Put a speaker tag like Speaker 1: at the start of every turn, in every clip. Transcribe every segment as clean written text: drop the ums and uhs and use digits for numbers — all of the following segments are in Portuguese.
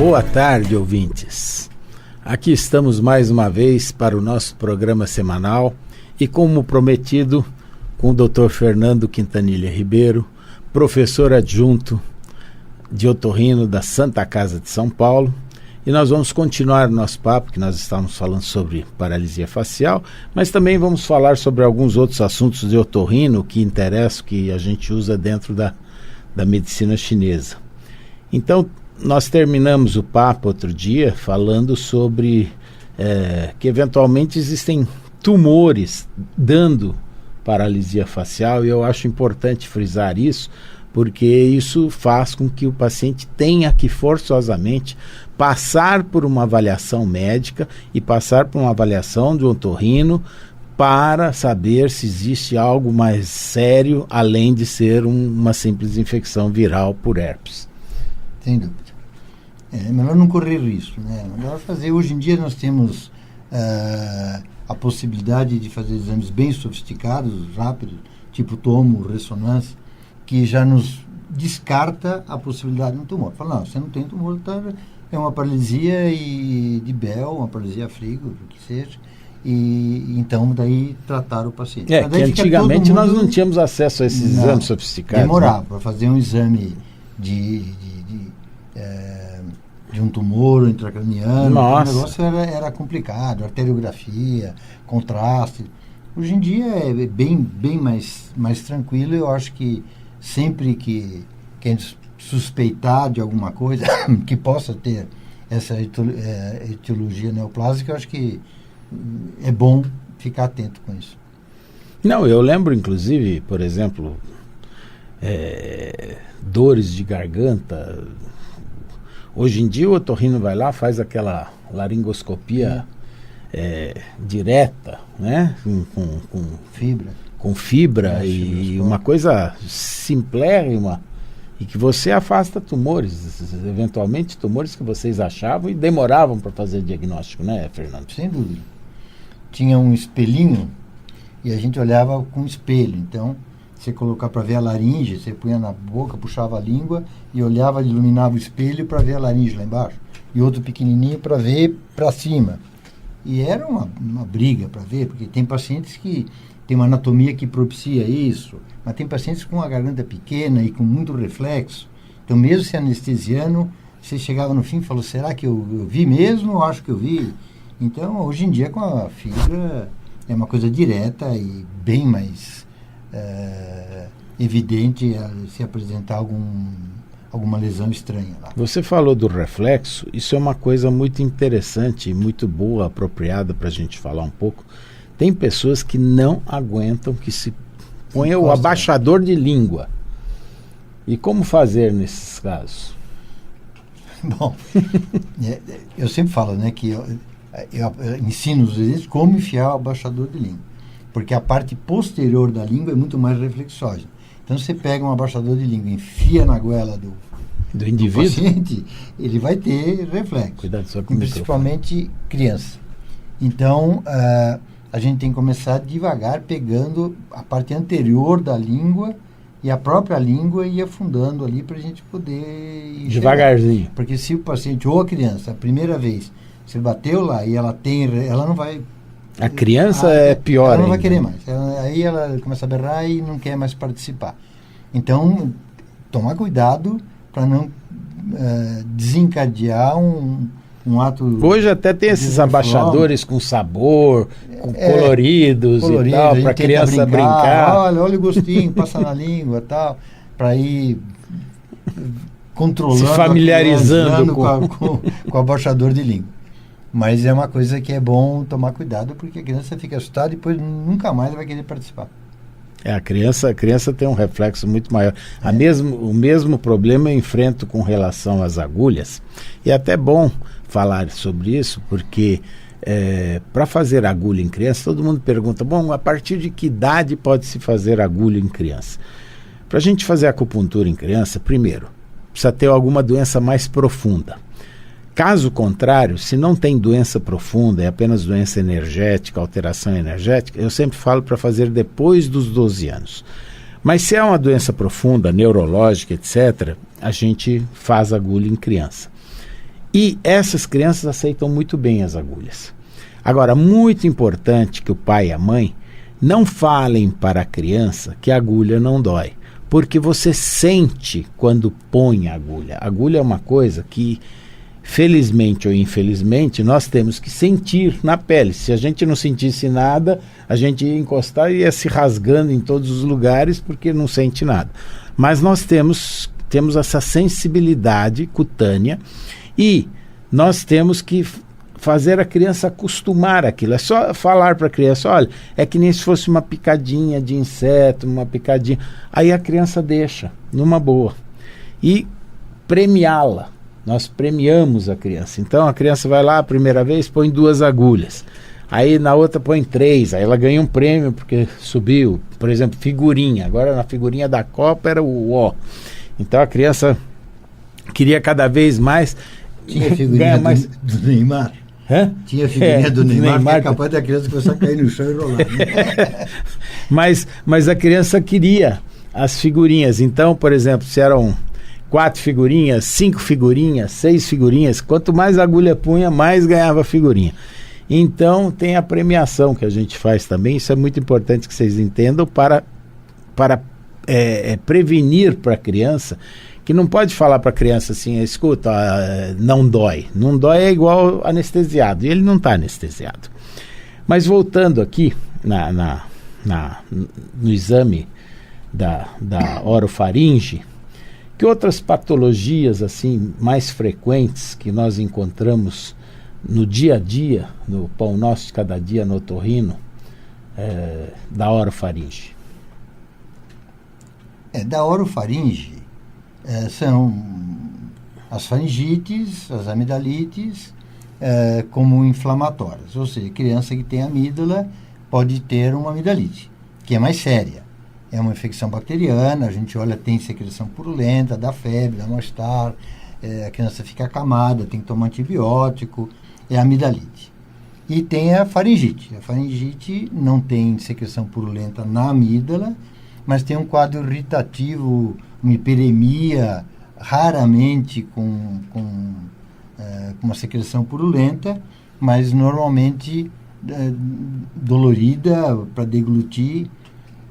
Speaker 1: Boa tarde, ouvintes. Aqui estamos mais uma vez para o nosso programa semanal e, como prometido, com o Dr. Fernando Quintanilha Ribeiro, professor adjunto de otorrino da Santa Casa de São Paulo. E nós vamos continuar o nosso papo, que nós estamos falando sobre paralisia facial, mas também vamos falar sobre alguns outros assuntos de otorrino que interessam, que a gente usa dentro da medicina chinesa. Então, nós terminamos o papo outro dia falando sobre que eventualmente existem tumores dando paralisia facial, e eu acho importante frisar isso, porque isso faz com que o paciente tenha que forçosamente passar por uma avaliação médica e passar por uma avaliação de otorrino para saber se existe algo mais sério, além de ser uma simples infecção viral por herpes.
Speaker 2: Sem dúvida. É melhor não correr risco, né? É melhor fazer. Hoje em dia nós temos a possibilidade de fazer exames bem sofisticados, rápidos, tipo tomo, ressonância, que já nos descarta a possibilidade de um tumor. Fala, não, você não tem tumor, tá, é uma paralisia de Bell, uma paralisia frigo, o que seja, e então daí tratar o paciente.
Speaker 1: Que antigamente nós não tínhamos acesso a esses exames sofisticados.
Speaker 2: Demorava, né? Para fazer um exame de um tumor intracraniano, o negócio era complicado, arteriografia, contraste. Hoje em dia é bem mais tranquilo. Eu acho que sempre que a gente suspeitar de alguma coisa que possa ter essa etiologia neoplásica, eu acho que é bom ficar atento com isso.
Speaker 1: Não, eu lembro inclusive, por exemplo, dores de garganta. Hoje em dia o otorrino vai lá, faz aquela laringoscopia direta, né? Com fibra e uma coisa simplérrima, e que você afasta tumores, eventualmente tumores que vocês achavam e demoravam para fazer diagnóstico, né, Fernando?
Speaker 2: Sem dúvida. Tinha um espelhinho e a gente olhava com o espelho, então você colocar para ver a laringe, você punha na boca, puxava a língua e olhava, iluminava o espelho para ver a laringe lá embaixo, e outro pequenininho para ver para cima. E era uma briga para ver, porque tem pacientes que tem uma anatomia que propicia isso, mas tem pacientes com a garganta pequena e com muito reflexo. Então, mesmo se anestesiando, você chegava no fim e falou, será que eu vi mesmo ou acho que eu vi? Então, hoje em dia, com a fibra, é uma coisa direta e bem mais evidente se apresentar alguma lesão estranha lá.
Speaker 1: Você falou do reflexo, isso é uma coisa muito interessante, muito boa, apropriada para a gente falar um pouco. Tem pessoas que não aguentam que se ponha o abaixador de língua. E como fazer nesses casos?
Speaker 2: Bom, eu sempre falo, né, que eu ensino os exercícios como enfiar o abaixador de língua, porque a parte posterior da língua é muito mais reflexógena. Então você pega um abaixador de língua, enfia na goela do indivíduo, paciente, ele vai ter reflexo.
Speaker 1: Cuidado só com o
Speaker 2: principalmente criança. Então a gente tem que começar devagar, pegando a parte anterior da língua e a própria língua e afundando ali para a gente poder ir
Speaker 1: devagarzinho.
Speaker 2: Porque se o paciente ou a criança, a primeira vez, você bateu lá e ela não vai...
Speaker 1: A criança é pior.
Speaker 2: Ela não vai querer mais. Aí ela começa a berrar e não quer mais participar. Então, tomar cuidado para não desencadear um ato...
Speaker 1: Hoje até tem esses abaixadores com sabor, com coloridos e tal, para a criança brincar.
Speaker 2: Olha o gostinho, passa na língua e tal, para ir controlando,
Speaker 1: se familiarizando
Speaker 2: com o abaixador de língua. Mas é uma coisa que é bom tomar cuidado, porque a criança fica assustada e depois nunca mais vai querer participar.
Speaker 1: A criança tem um reflexo muito maior. O mesmo problema eu enfrento com relação às agulhas. E é até bom falar sobre isso, porque para fazer agulha em criança, todo mundo pergunta, bom, a partir de que idade pode-se fazer agulha em criança? Para a gente fazer acupuntura em criança, primeiro, precisa ter alguma doença mais profunda. Caso contrário, se não tem doença profunda, é apenas doença energética, alteração energética, eu sempre falo para fazer depois dos 12 anos. Mas se é uma doença profunda, neurológica, etc., a gente faz agulha em criança. E essas crianças aceitam muito bem as agulhas. Agora, muito importante que o pai e a mãe não falem para a criança que a agulha não dói, porque você sente quando põe a agulha. A agulha é uma coisa que, felizmente ou infelizmente, nós temos que sentir na pele. Se a gente não sentisse nada, a gente ia encostar e ia se rasgando em todos os lugares porque não sente nada. Mas nós temos essa sensibilidade cutânea e nós temos que fazer a criança acostumar aquilo. É só falar para a criança, olha, é que nem se fosse uma picadinha de inseto, uma picadinha. Aí a criança deixa, numa boa. E premiá-la. Nós premiamos a criança. Então a criança vai lá a primeira vez, põe 2 agulhas. Aí na outra põe 3. Aí ela ganha um prêmio porque subiu. Por exemplo, figurinha. Agora na figurinha da Copa era o O. Então a criança queria cada vez mais.
Speaker 2: Tinha figurinha mais do Neymar.
Speaker 1: Hã?
Speaker 2: Tinha figurinha do Neymar, que é capaz da criança começar a cair no chão e rolar. Né?
Speaker 1: mas a criança queria as figurinhas. Então, por exemplo, se eram 4 figurinhas, 5 figurinhas, 6 figurinhas, quanto mais agulha punha, mais ganhava figurinha. Então tem a premiação que a gente faz também. Isso é muito importante que vocês entendam para prevenir para a criança, que não pode falar para a criança assim, escuta, não dói. Não dói é igual anestesiado, e ele não está anestesiado. Mas voltando aqui no exame da orofaringe, que outras patologias assim mais frequentes que nós encontramos no dia a dia, no pão nosso de cada dia, no otorrino, da orofaringe?
Speaker 2: Da orofaringe são as faringites, as amidalites, como inflamatórias. Ou seja, criança que tem amígdala pode ter uma amidalite, que é mais séria. É uma infecção bacteriana, a gente olha, tem secreção purulenta, dá febre, dá mal-estar, a criança fica acamada, tem que tomar antibiótico, é a amidalite. E tem a faringite. A faringite não tem secreção purulenta na amígdala, mas tem um quadro irritativo, uma hiperemia, raramente com uma secreção purulenta, mas normalmente dolorida para deglutir.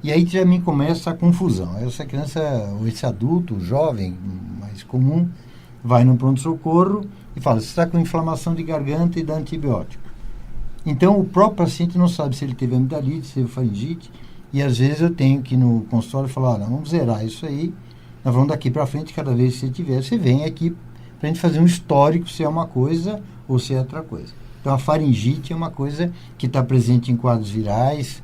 Speaker 2: E aí também começa a confusão. Essa criança, ou esse adulto, jovem, mais comum, vai no pronto-socorro e fala, você está com inflamação de garganta e dá antibiótico. Então o próprio paciente não sabe se ele teve amidalite, se teve faringite, e às vezes eu tenho que ir no consultório falar, olha, vamos zerar isso aí, nós vamos daqui para frente, cada vez que você tiver, você vem aqui para a gente fazer um histórico se é uma coisa ou se é outra coisa. Então a faringite é uma coisa que está presente em quadros virais,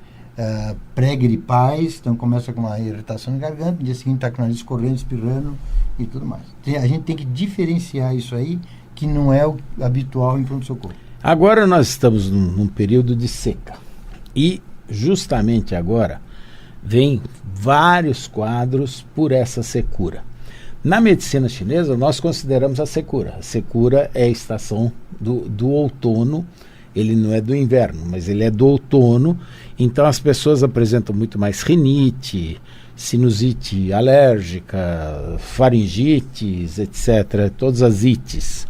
Speaker 2: pré-gripais, então começa com uma irritação de garganta, no dia seguinte está com o nariz escorrendo, espirrando e tudo mais. A gente tem que diferenciar isso aí, que não é o habitual em pronto-socorro.
Speaker 1: Agora nós estamos num período de seca e justamente agora vem vários quadros por essa secura. Na medicina chinesa nós consideramos a secura. A secura é a estação do outono. Ele não é do inverno, mas ele é do outono. Então as pessoas apresentam muito mais rinite, sinusite alérgica, faringites, etc. Todas as ites.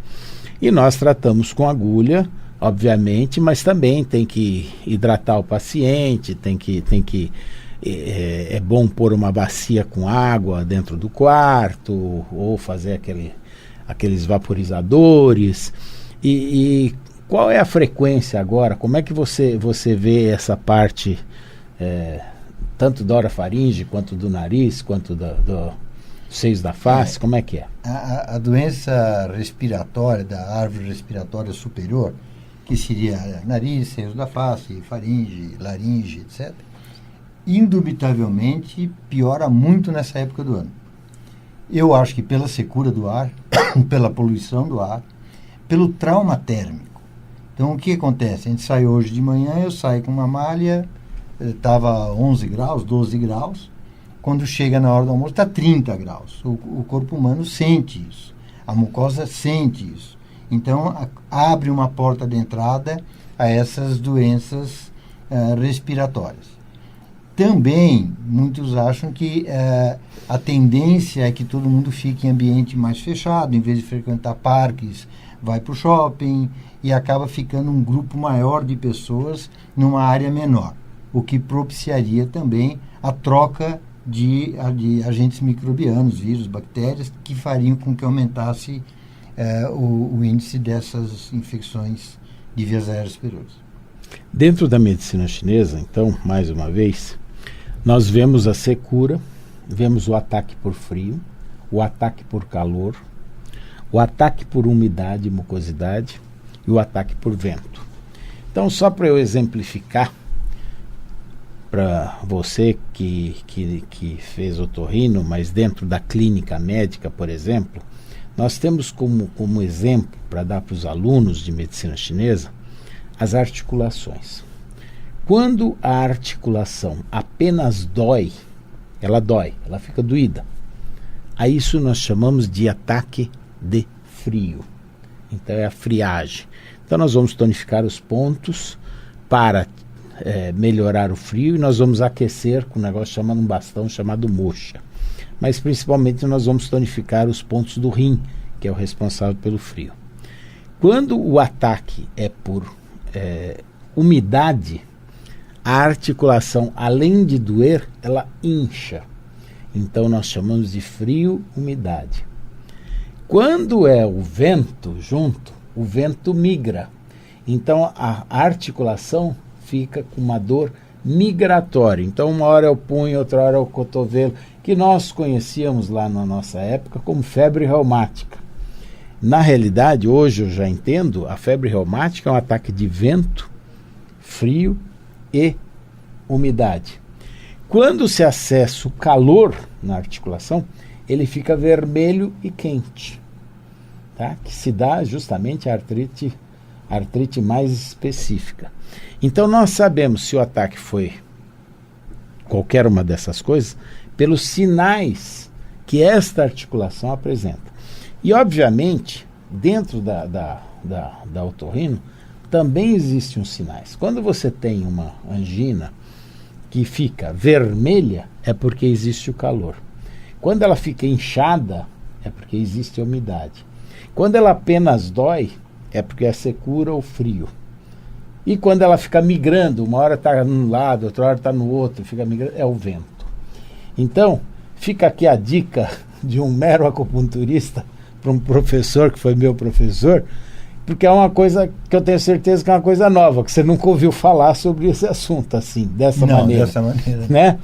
Speaker 1: E nós tratamos com agulha, obviamente, mas também tem que hidratar o paciente, é bom pôr uma bacia com água dentro do quarto, ou fazer aqueles vaporizadores. E qual é a frequência agora? Como é que você vê essa parte, tanto da orofaringe, quanto do nariz, quanto do seios da face? Como é que é?
Speaker 2: A doença respiratória, da árvore respiratória superior, que seria nariz, seios da face, faringe, laringe, etc., indubitavelmente piora muito nessa época do ano. Eu acho que pela secura do ar, pela poluição do ar, pelo trauma térmico. Então o que acontece? A gente sai hoje de manhã, eu saio com uma malha, estava 11 graus, 12 graus, quando chega na hora do almoço está 30 graus. O corpo humano sente isso, a mucosa sente isso. Então abre uma porta de entrada a essas doenças respiratórias. Também, muitos acham que a tendência é que todo mundo fique em ambiente mais fechado, em vez de frequentar parques vai para o shopping e acaba ficando um grupo maior de pessoas numa área menor, o que propiciaria também a troca de agentes microbianos, vírus, bactérias, que fariam com que aumentasse o índice dessas infecções de vias aéreas superiores.
Speaker 1: Dentro da medicina chinesa, então, mais uma vez, nós vemos a secura, vemos o ataque por frio, o ataque por calor, o ataque por umidade e mucosidade e o ataque por vento. Então, só para eu exemplificar, para você que fez otorrino, mas dentro da clínica médica, por exemplo, nós temos como exemplo, para dar para os alunos de medicina chinesa, as articulações. Quando a articulação apenas dói, ela fica doída. A isso nós chamamos de ataque de frio. Então é a friagem. Então nós vamos tonificar os pontos para melhorar o frio e nós vamos aquecer com um negócio chamado um bastão chamado moxa. Mas principalmente nós vamos tonificar os pontos do rim, que é o responsável pelo frio. Quando o ataque é por umidade, a articulação, além de doer, ela incha. Então nós chamamos de frio, umidade. Quando é o vento junto, o vento migra. Então a articulação fica com uma dor migratória. Então uma hora é o punho, outra hora é o cotovelo, que nós conhecíamos lá na nossa época como febre reumática. Na realidade, hoje eu já entendo, a febre reumática é um ataque de vento, frio e umidade. Quando se acessa o calor na articulação, ele fica vermelho e quente, tá? Que se dá justamente a artrite mais específica. Então nós sabemos se o ataque foi qualquer uma dessas coisas pelos sinais que esta articulação apresenta. E obviamente, dentro da otorrino, também existem os sinais. Quando você tem uma angina que fica vermelha, é porque existe o calor. Quando ela fica inchada, é porque existe a umidade. Quando ela apenas dói, é porque é secura ou frio. E quando ela fica migrando, uma hora está num lado, outra hora está no outro, fica migrando, é o vento. Então, fica aqui a dica de um mero acupunturista para um professor que foi meu professor, porque é uma coisa que eu tenho certeza que é uma coisa nova, que você nunca ouviu falar sobre esse assunto assim, dessa maneira.
Speaker 2: Dessa maneira.
Speaker 1: Né?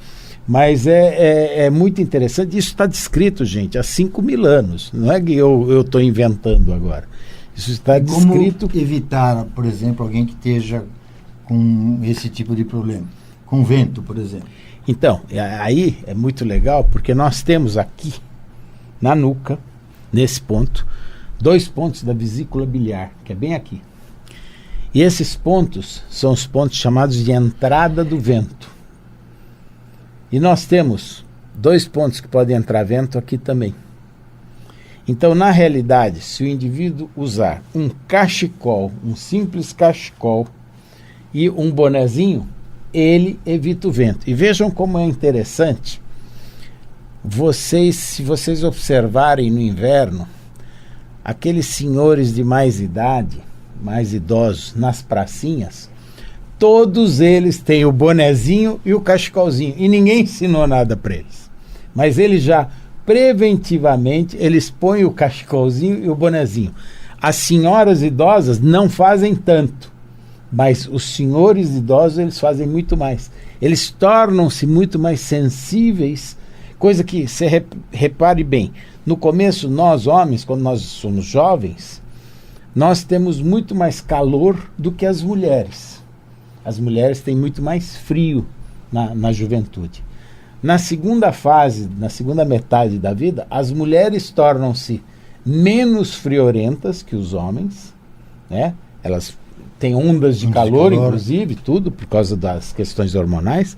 Speaker 1: Mas é muito interessante. Isso está descrito, gente, há 5.000 anos. Não é que eu estou inventando agora. Isso está descrito.
Speaker 2: Como evitar, por exemplo, alguém que esteja com esse tipo de problema? Com vento, por exemplo.
Speaker 1: Então, aí é muito legal, porque nós temos aqui, na nuca, nesse ponto, 2 pontos da vesícula biliar, que é bem aqui. E esses pontos são os pontos chamados de entrada do vento. E nós temos 2 pontos que podem entrar vento aqui também. Então, na realidade, se o indivíduo usar um cachecol, um simples cachecol e um bonezinho, ele evita o vento. E vejam como é interessante. Se vocês observarem no inverno, aqueles senhores de mais idade, mais idosos, nas pracinhas, todos eles têm o bonezinho e o cachecolzinho. E ninguém ensinou nada para eles. Mas eles já, preventivamente, eles põem o cachecolzinho e o bonezinho. As senhoras idosas não fazem tanto, mas os senhores idosos, eles fazem muito mais. Eles tornam-se muito mais sensíveis, coisa que, você repare bem, no começo, nós homens, quando nós somos jovens, nós temos muito mais calor do que as mulheres. As mulheres têm muito mais frio na juventude. Na segunda fase, na segunda metade da vida, as mulheres tornam-se menos friorentas que os homens, né? Elas têm ondas de calor, inclusive, tudo por causa das questões hormonais,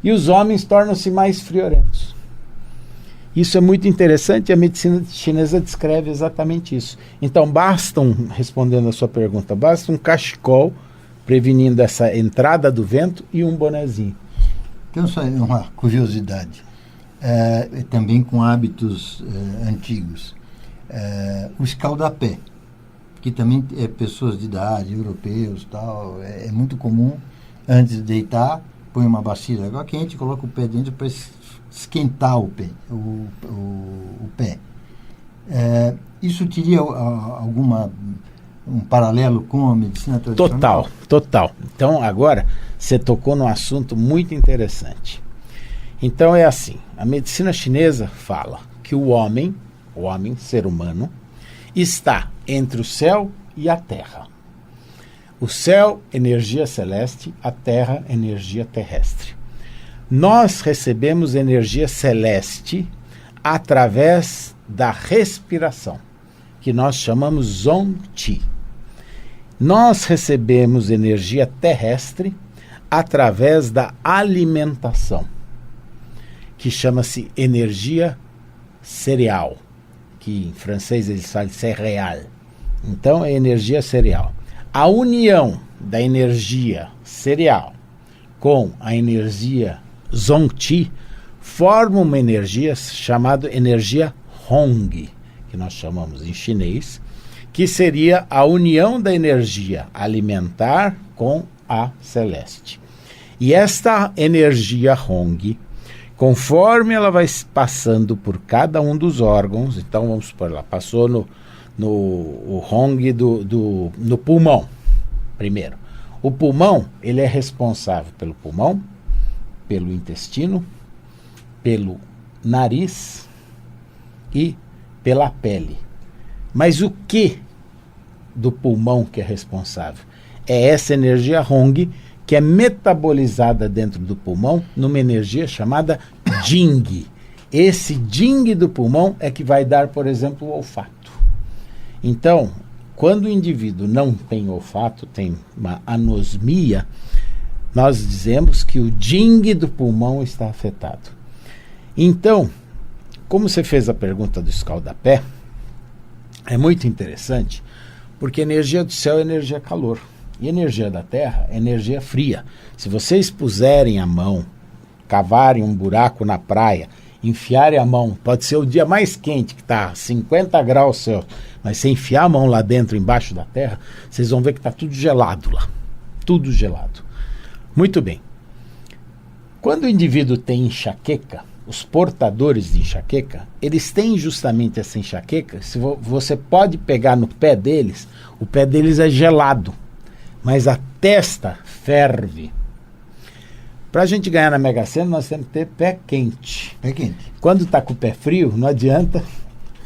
Speaker 1: e os homens tornam-se mais friorentos. Isso é muito interessante e a medicina chinesa descreve exatamente isso. Então, respondendo a sua pergunta, basta um cachecol prevenindo essa entrada do vento e um bonezinho.
Speaker 2: Então, só uma curiosidade, também com hábitos antigos. O escaldapé. que também é pessoas de idade, europeus, tal, é muito comum, antes de deitar, põe uma bacia de água quente, coloca o pé dentro para esquentar o pé. Isso teria um paralelo com a medicina tradicional?
Speaker 1: Total. Então, agora, você tocou num assunto muito interessante. Então, é assim, a medicina chinesa fala que o homem, ser humano, está entre o céu e a terra. O céu, energia celeste, a terra, energia terrestre. Nós recebemos energia celeste através da respiração, que nós chamamos Zong-Chi. Nós recebemos energia terrestre através da alimentação, que chama-se energia cereal, que em francês eles falam céréal. Então é energia cereal. A união da energia cereal com a energia Zong-Chi forma uma energia chamada energia Hong, que nós chamamos em chinês, que seria a união da energia alimentar com a celeste. E esta energia Hong, conforme ela vai passando por cada um dos órgãos, então vamos supor, ela passou no Hong no pulmão, primeiro. O pulmão, ele é responsável pelo pulmão, pelo intestino, pelo nariz e pela pele. Mas o que do pulmão que é responsável? É essa energia Hong que é metabolizada dentro do pulmão numa energia chamada Jing. Esse Jing do pulmão é que vai dar, por exemplo, o olfato. Então, quando o indivíduo não tem olfato, tem uma anosmia, nós dizemos que o Jing do pulmão está afetado. Então, como você fez a pergunta do escaldapé, é muito interessante, porque energia do céu é energia calor. E energia da terra é energia fria. Se vocês puserem a mão, cavarem um buraco na praia, enfiarem a mão, pode ser o dia mais quente, que está 50 graus Celsius, mas se enfiar a mão lá dentro, embaixo da terra, vocês vão ver que está tudo gelado lá. Tudo gelado. Muito bem. Quando o indivíduo tem enxaqueca, os portadores de enxaqueca, eles têm justamente essa enxaqueca. Se você pode pegar no pé deles, o pé deles é gelado, mas a testa ferve. Para a gente ganhar na Mega Sena, nós temos que ter pé quente.
Speaker 2: Pé quente.
Speaker 1: Quando está com o pé frio, não adianta,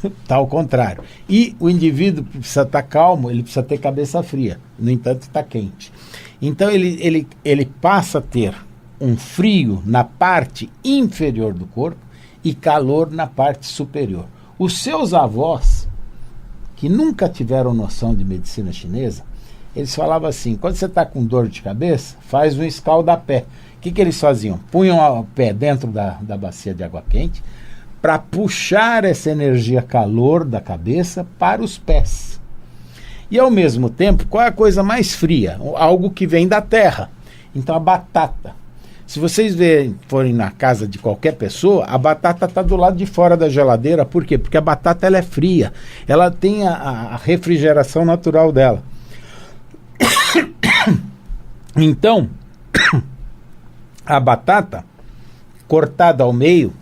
Speaker 1: está ao contrário. E o indivíduo precisa estar calmo, ele precisa ter cabeça fria. No entanto, está quente. Então, ele passa a ter um frio na parte inferior do corpo e calor na parte superior. Os seus avós, que nunca tiveram noção de medicina chinesa, eles falavam assim, quando você está com dor de cabeça, faz um escaldapé. O que eles faziam? Punham o pé dentro da bacia de água quente para puxar essa energia calor da cabeça para os pés. E ao mesmo tempo, qual é a coisa mais fria? Algo que vem da terra. Então a batata. Se vocês forem na casa de qualquer pessoa, a batata está do lado de fora da geladeira. Por quê? Porque a batata ela é fria. Ela tem a refrigeração natural dela. Então, a batata cortada ao meio,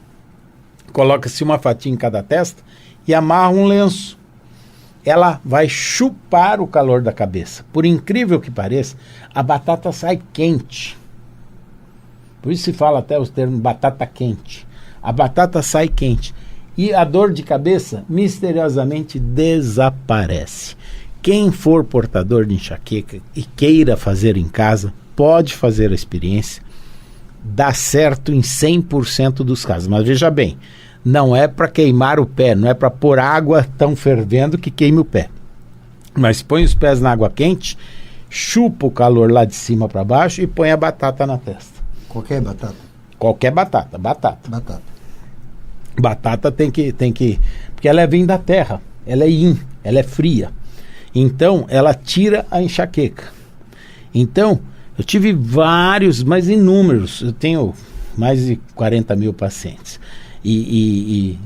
Speaker 1: coloca-se uma fatia em cada testa e amarra um lenço. Ela vai chupar o calor da cabeça. Por incrível que pareça, a batata sai quente. Por isso se fala até os termos batata quente. A batata sai quente. E a dor de cabeça misteriosamente desaparece. Quem for portador de enxaqueca e queira fazer em casa, pode fazer a experiência. Dá certo em 100% dos casos. Mas veja bem, não é para queimar o pé, não é para pôr água tão fervendo que queime o pé. Mas põe os pés na água quente, chupa o calor lá de cima para baixo e põe a batata na testa.
Speaker 2: Qualquer batata?
Speaker 1: Qualquer batata. Batata tem que... Porque ela vem da terra, ela é yin, ela é fria. Então, ela tira a enxaqueca. Então, eu tive vários, mas inúmeros. Eu tenho mais de 40 mil pacientes.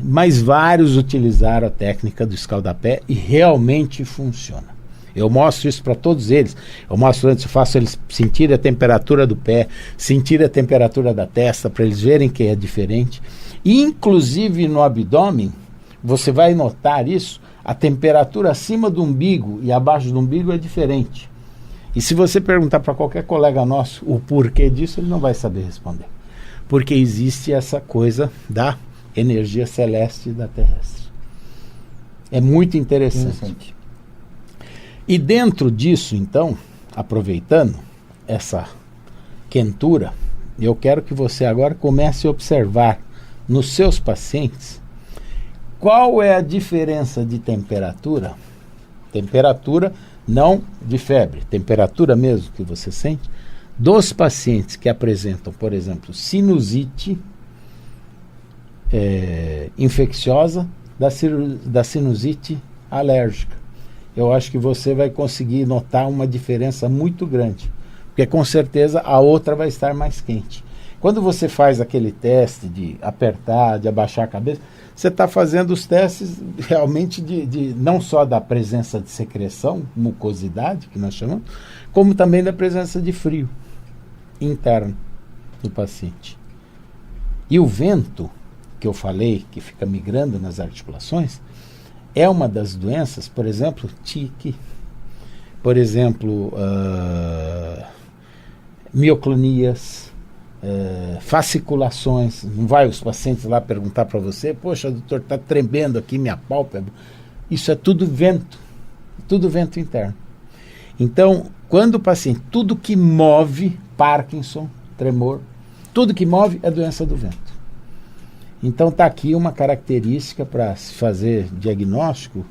Speaker 1: Mas vários utilizaram a técnica do escaldapé e realmente funciona. Eu mostro isso para todos eles. Eu mostro antes, eu faço eles sentirem a temperatura do pé, sentir a temperatura da testa, para eles verem que é diferente. E, inclusive, no abdômen, você vai notar isso, a temperatura acima do umbigo e abaixo do umbigo é diferente. E se você perguntar para qualquer colega nosso o porquê disso, ele não vai saber responder. Porque existe essa coisa da energia celeste e da terrestre. É muito interessante. E dentro disso, então, aproveitando essa quentura, eu quero que você agora comece a observar nos seus pacientes qual é a diferença de temperatura, não de febre, temperatura mesmo que você sente, dos pacientes que apresentam, por exemplo, sinusite infecciosa da sinusite alérgica. Eu acho que você vai conseguir notar uma diferença muito grande, porque com certeza a outra vai estar mais quente. Quando você faz aquele teste de apertar, de abaixar a cabeça, você está fazendo os testes realmente de não só da presença de secreção, mucosidade, que nós chamamos, como também da presença de frio interno do paciente. E o vento, que eu falei, que fica migrando nas articulações, é uma das doenças, por exemplo, tique, por exemplo, mioclonias, fasciculações. Não vai os pacientes lá perguntar para você, poxa, doutor, está tremendo aqui minha pálpebra. Isso é tudo vento interno. Então, quando o paciente, tudo que move, Parkinson, tremor, tudo que move é doença do vento. Então está aqui uma característica para se fazer diagnóstico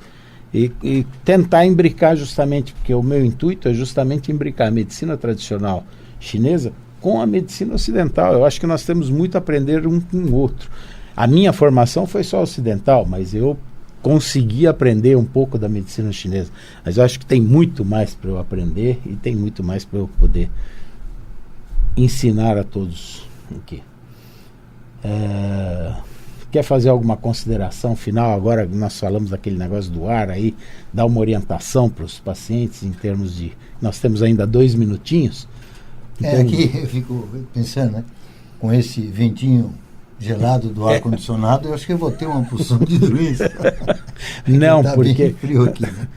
Speaker 1: e tentar imbricar justamente, porque o meu intuito é justamente imbricar a medicina tradicional chinesa com a medicina ocidental. Eu acho que nós temos muito a aprender um com o outro. A minha formação foi só ocidental, mas eu consegui aprender um pouco da medicina chinesa. Mas eu acho que tem muito mais para eu aprender e tem muito mais para eu poder ensinar a todos aqui. Quer fazer alguma consideração final? Agora nós falamos daquele negócio do ar aí, dar uma orientação para os pacientes em termos de... Nós temos ainda 2 minutinhos. Então,
Speaker 2: aqui eu fico pensando, né? Com esse ventinho gelado do ar-condicionado, eu acho que eu vou ter uma porção de doença.
Speaker 1: Não,
Speaker 2: tá
Speaker 1: porque...
Speaker 2: bem frio aqui, né?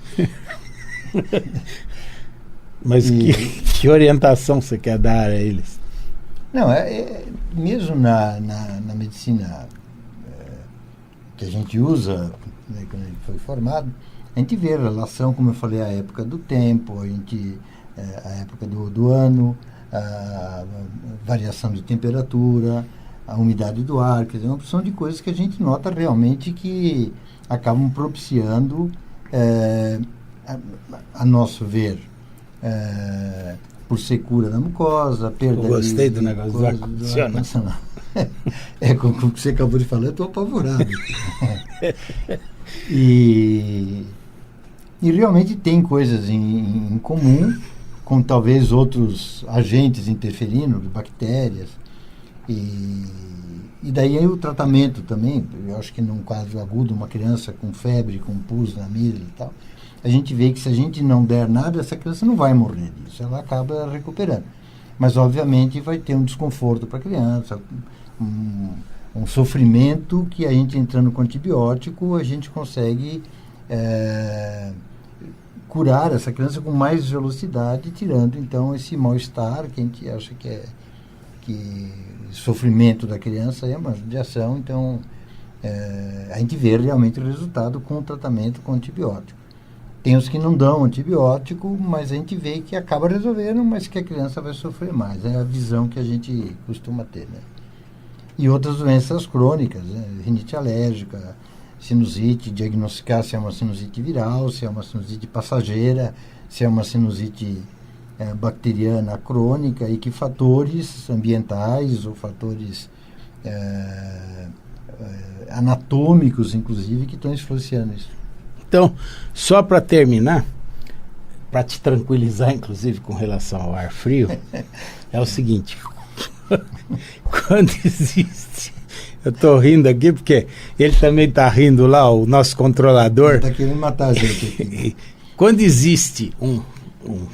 Speaker 1: Mas que orientação você quer dar a eles?
Speaker 2: Não, mesmo na medicina que a gente usa, né, quando a gente foi formado, a gente vê a relação, como eu falei, a época do tempo, a época do ano, a variação de temperatura, a umidade do ar, quer dizer, uma opção de coisas que a gente nota realmente que acabam propiciando, a nosso ver, por secura da mucosa, perda de...
Speaker 1: Eu gostei do negócio do ar-condicionado.
Speaker 2: Com o que você acabou de falar, eu estou apavorado. E realmente tem coisas em comum, com talvez outros agentes interferindo, bactérias. E daí o tratamento também, eu acho que num quadro agudo, uma criança com febre, com pus na amígdala e tal, a gente vê que se a gente não der nada, essa criança não vai morrer disso, ela acaba recuperando. Mas, obviamente, vai ter um desconforto para a criança, um sofrimento que a gente entrando com antibiótico, a gente consegue curar essa criança com mais velocidade, tirando, então, esse mal-estar que a gente acha que sofrimento da criança é uma judiação. Então, a gente vê realmente o resultado com o tratamento com antibiótico. Tem os que não dão antibiótico, mas a gente vê que acaba resolvendo, mas que a criança vai sofrer mais. É a visão que a gente costuma ter, né? E outras doenças crônicas, né? Rinite alérgica, sinusite, diagnosticar se é uma sinusite viral, se é uma sinusite passageira, se é uma sinusite bacteriana crônica, e que fatores ambientais ou fatores anatômicos, inclusive, que estão influenciando isso.
Speaker 1: Então, só para terminar, para te tranquilizar, inclusive, com relação ao ar frio, é o seguinte: quando existe... Eu estou rindo aqui porque ele também está rindo lá, o nosso controlador.
Speaker 2: Está querendo matar a gente aqui.
Speaker 1: Quando existe um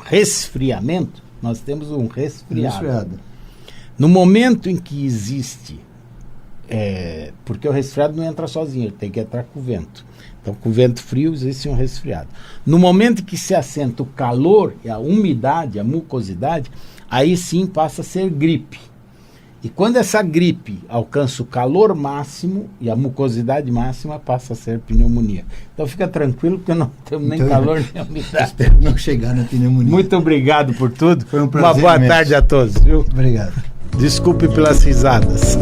Speaker 1: resfriamento, nós temos um resfriado. No momento em que existe, porque o resfriado não entra sozinho, ele tem que entrar com o vento. Então, com vento frio, existe um resfriado. No momento que se assenta o calor, a umidade, a mucosidade, aí sim passa a ser gripe. E quando essa gripe alcança o calor máximo e a mucosidade máxima, passa a ser pneumonia. Então fica tranquilo, porque não temos nem calor nem umidade.
Speaker 2: Espero não chegar na pneumonia.
Speaker 1: Muito obrigado por tudo.
Speaker 2: Foi um prazer.
Speaker 1: Uma boa tarde a todos. Viu?
Speaker 2: Obrigado.
Speaker 1: Desculpe pelas risadas.